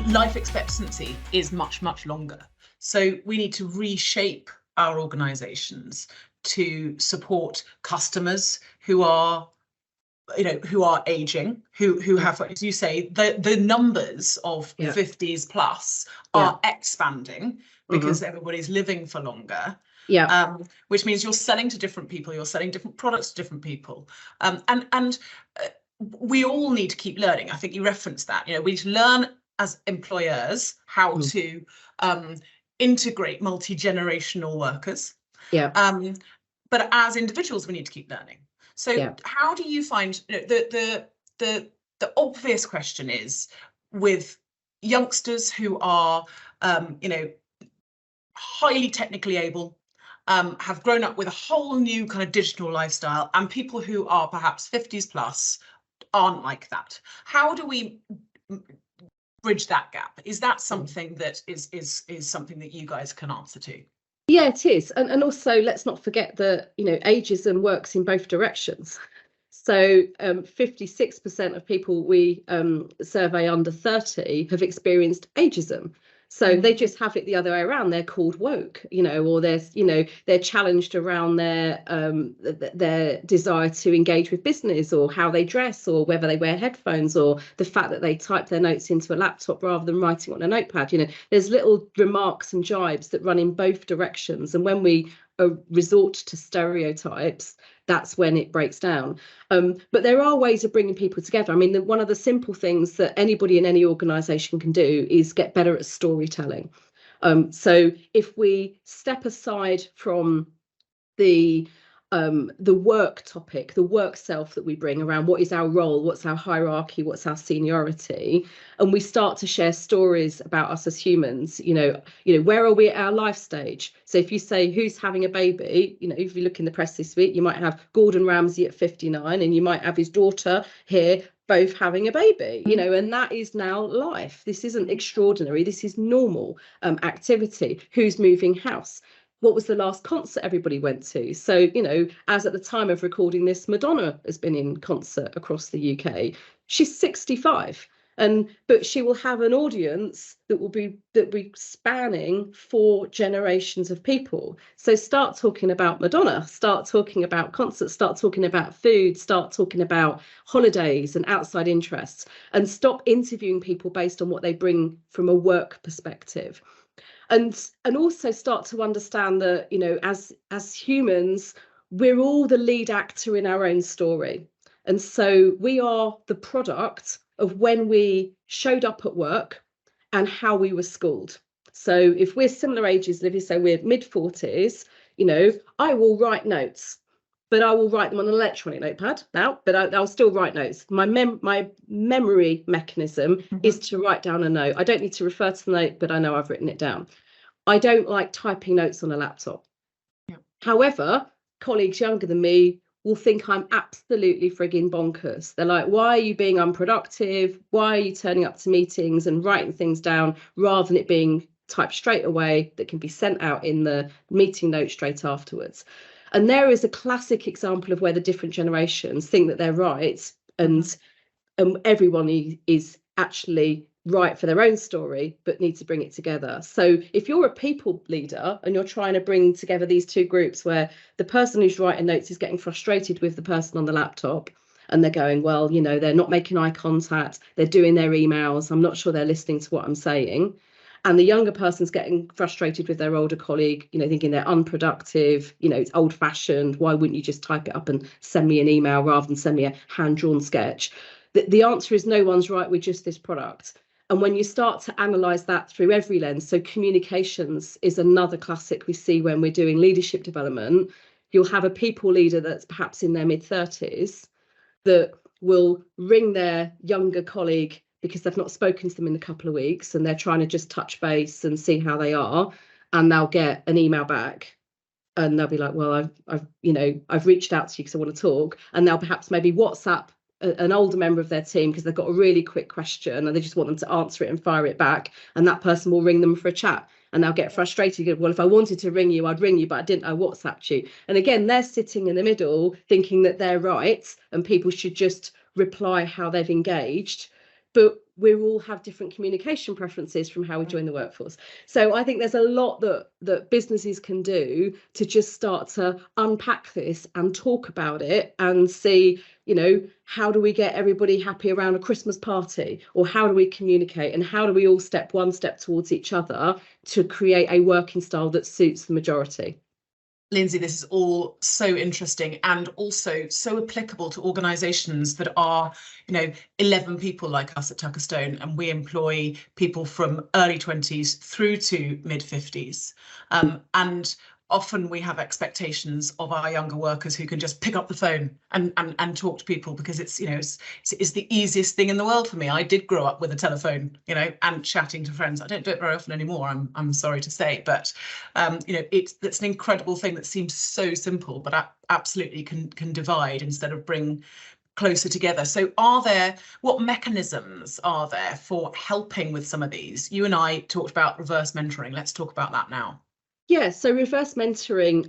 life expectancy is much, much longer. So we need to reshape our organizations to support customers who are aging, who have, as you say, the numbers of 50s plus are expanding because everybody's living for longer. Which means you're selling to different people, you're selling different products to different people. And we all need to keep learning. I think you referenced that. We need to learn as employers how to integrate multi-generational workers. But as individuals, we need to keep learning. So how do you find, the obvious question is, with youngsters who are highly technically able, have grown up with a whole new kind of digital lifestyle, and people who are perhaps 50s plus aren't like that. How do we bridge that gap? Is that something that is something that you guys can answer to? Yeah, it is. And also, let's not forget that, ageism works in both directions. So 56% of people we survey under 30 have experienced ageism. So they just have it the other way around. They're called woke, or they're challenged around their desire to engage with business, or how they dress, or whether they wear headphones, or the fact that they type their notes into a laptop rather than writing on a notepad. There's little remarks and jibes that run in both directions. And when we resort to stereotypes, that's when it breaks down. But there are ways of bringing people together. I mean, one of the simple things that anybody in any organisation can do is get better at storytelling. So if we step aside from the work topic, the work self that we bring around what is our role, what's our hierarchy, what's our seniority, and we start to share stories about us as humans, where are we at our life stage? So if you say who's having a baby, if you look in the press this week, you might have Gordon Ramsay at 59, and you might have his daughter here both having a baby, and that is now life. This isn't extraordinary, this is normal activity. Who's moving house? What was the last concert everybody went to? So, as at the time of recording this, Madonna has been in concert across the UK. She's 65, but she will have an audience that will be spanning 4 generations of people. So start talking about Madonna, start talking about concerts, start talking about food, start talking about holidays and outside interests, and stop interviewing people based on what they bring from a work perspective. And also start to understand that, as humans, we're all the lead actor in our own story. And so we are the product of when we showed up at work and how we were schooled. So if we're similar ages, if you say we're mid-40s, I will write notes, but I will write them on an electronic notepad now, but I'll still write notes. My memory mechanism is to write down a note. I don't need to refer to the note, but I know I've written it down. I don't like typing notes on a laptop. However, colleagues younger than me will think I'm absolutely frigging bonkers. They're like, why are you being unproductive? Why are you turning up to meetings and writing things down rather than it being typed straight away that can be sent out in the meeting note straight afterwards? And there is a classic example of where the different generations think that they're right, and everyone is actually right for their own story, but need to bring it together. So if you're a people leader and you're trying to bring together these two groups where the person who's writing notes is getting frustrated with the person on the laptop, and they're going, well, they're not making eye contact, they're doing their emails, I'm not sure they're listening to what I'm saying. And the younger person's getting frustrated with their older colleague, thinking they're unproductive, it's old fashioned. Why wouldn't you just type it up and send me an email rather than send me a hand-drawn sketch? The answer is no one's right with just this product. And when you start to analyse that through every lens, so communications is another classic we see when we're doing leadership development. You'll have a people leader that's perhaps in their mid-30s that will ring their younger colleague because they've not spoken to them in a couple of weeks and they're trying to just touch base and see how they are, and they'll get an email back and they'll be like, well, I've reached out to you because I want to talk, and they'll perhaps maybe WhatsApp an older member of their team because they've got a really quick question and they just want them to answer it and fire it back, and that person will ring them for a chat, and they'll get frustrated. Well, if I wanted to ring you, I'd ring you, but I didn't. I WhatsApped you. And again, they're sitting in the middle thinking that they're right and people should just reply how they've engaged. but we all have different communication preferences from how we join the workforce. So I think there's a lot that businesses can do to just start to unpack this and talk about it and see, how do we get everybody happy around a Christmas party, or how do we communicate, and how do we all step one step towards each other to create a working style that suits the majority. Lindsay, this is all so interesting and also so applicable to organisations that are, 11 people like us at Tucker Stone, and we employ people from early 20s through to mid 50s. And often we have expectations of our younger workers who can just pick up the phone and talk to people, because it's the easiest thing in the world for me. I did grow up with a telephone, and chatting to friends. I don't do it very often anymore, I'm sorry to say, but it's an incredible thing that seems so simple, but absolutely can divide instead of bring closer together. So what mechanisms are there for helping with some of these? You and I talked about reverse mentoring. Let's talk about that now. Yeah, so reverse mentoring,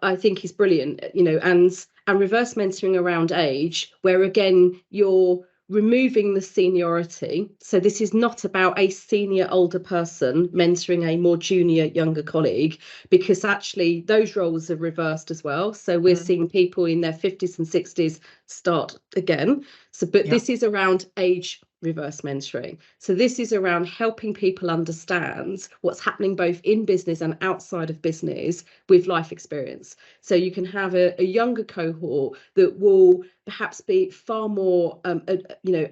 I think is brilliant, and reverse mentoring around age, where again, you're removing the seniority. So this is not about a senior older person mentoring a more junior younger colleague, because actually those roles are reversed as well. So we're seeing people in their 50s and 60s start again. But this is around age reverse mentoring. So this is around helping people understand what's happening both in business and outside of business with life experience. So you can have a younger cohort that will perhaps be far more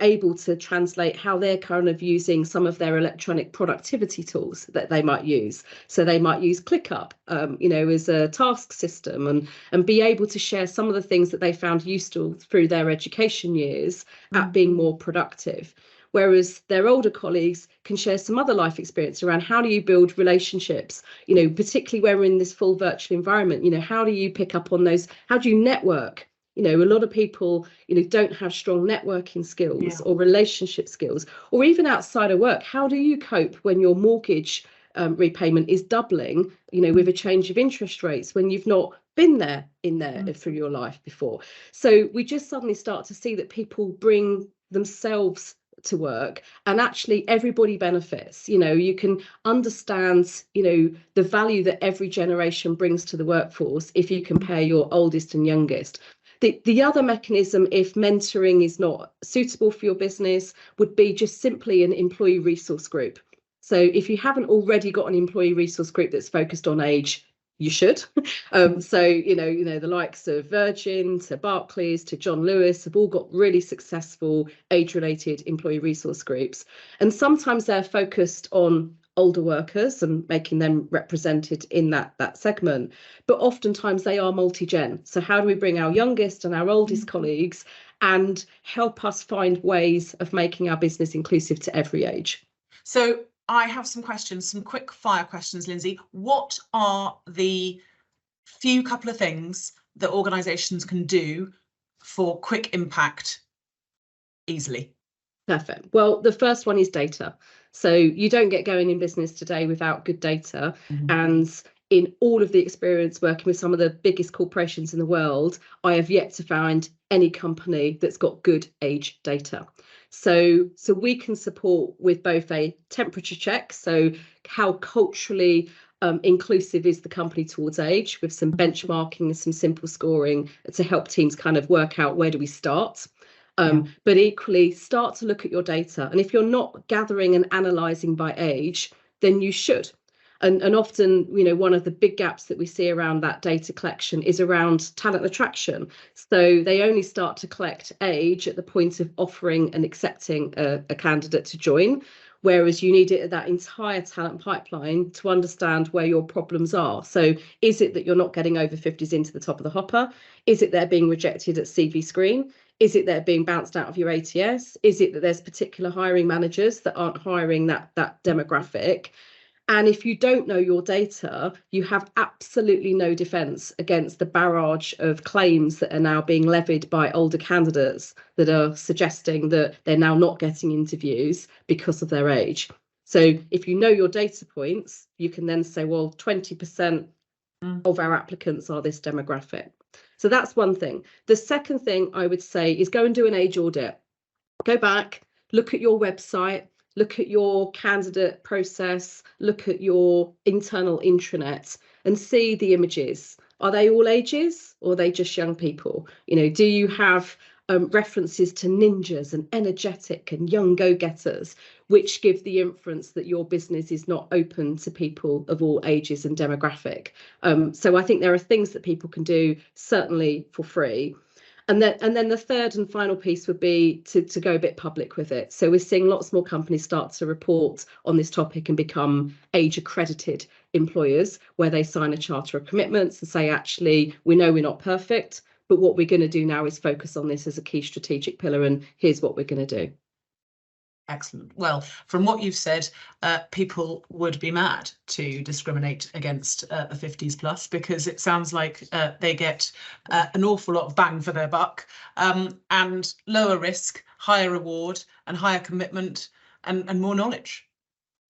able to translate how they're kind of using some of their electronic productivity tools that they might use. So they might use ClickUp as a task system, and be able to share some of the things that they found useful through their education years at being more productive. Whereas their older colleagues can share some other life experience around how do you build relationships, particularly where we're in this full virtual environment. How do you pick up on those? How do you network? A lot of people, don't have strong networking skills or relationship skills, or even outside of work. How do you cope when your mortgage repayment is doubling, with a change of interest rates when you've not been there through your life before? So we just suddenly start to see that people bring themselves to work, and actually everybody benefits. You can understand the value that every generation brings to the workforce if you compare your oldest and youngest. The other mechanism, if mentoring is not suitable for your business, would be just simply an employee resource group. So if you haven't already got an employee resource group that's focused on age, you should. So the likes of Virgin to Barclays to John Lewis have all got really successful age-related employee resource groups, and sometimes they're focused on older workers and making them represented in that segment, but oftentimes they are multi-gen. So how do we bring our youngest and our oldest colleagues and help us find ways of making our business inclusive to every age? So I have some questions, some quick fire questions, Lindsay. What are the couple of things that organisations can do for quick impact easily? Perfect. Well, the first one is data. So you don't get going in business today without good data. And in all of the experience working with some of the biggest corporations in the world, I have yet to find any company that's got good age data. So we can support with both a temperature check, so how culturally inclusive is the company towards age, with some benchmarking and some simple scoring to help teams kind of work out where do we start. But equally start to look at your data. And if you're not gathering and analysing by age, then you should. And often, one of the big gaps that we see around that data collection is around talent attraction. So they only start to collect age at the point of offering and accepting a candidate to join, whereas you need it at that entire talent pipeline to understand where your problems are. So is it that you're not getting over 50s into the top of the hopper? Is it they're being rejected at CV screen? Is it they're being bounced out of your ATS? Is it that there's particular hiring managers that aren't hiring that demographic? And if you don't know your data, you have absolutely no defence against the barrage of claims that are now being levied by older candidates that are suggesting that they're now not getting interviews because of their age. So if you know your data points, you can then say, well, 20% of our applicants are this demographic. So that's one thing. The second thing I would say is go and do an age audit. Go back, look at your website, look at your candidate process, look at your internal intranet and see the images. Are they all ages or are they just young people? Do you have references to ninjas and energetic and young go-getters, which give the inference that your business is not open to people of all ages and demographic? So I think there are things that people can do, certainly for free. And then the third and final piece would be to go a bit public with it. So we're seeing lots more companies start to report on this topic and become age accredited employers, where they sign a charter of commitments and say, actually, we know we're not perfect, but what we're going to do now is focus on this as a key strategic pillar, and here's what we're going to do. Excellent. Well, from what you've said, people would be mad to discriminate against the 50s plus, because it sounds like they get an awful lot of bang for their buck, and lower risk, higher reward and higher commitment and more knowledge.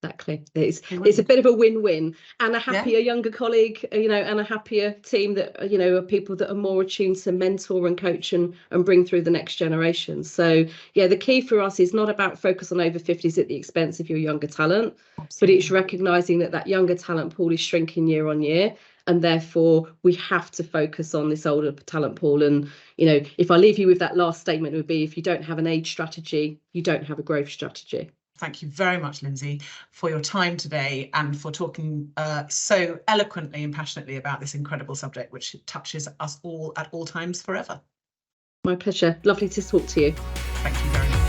Exactly. It's a bit of a win-win, and a happier younger colleague, and a happier team that, are people that are more attuned to mentor and coach and bring through the next generation. So, the key for us is not about focus on over 50s at the expense of your younger talent, but it's recognising that younger talent pool is shrinking year on year. And therefore, we have to focus on this older talent pool. And, if I leave you with that last statement, it would be, if you don't have an age strategy, you don't have a growth strategy. Thank you very much, Lindsay, for your time today and for talking so eloquently and passionately about this incredible subject, which touches us all at all times forever. My pleasure. Lovely to talk to you. Thank you very much.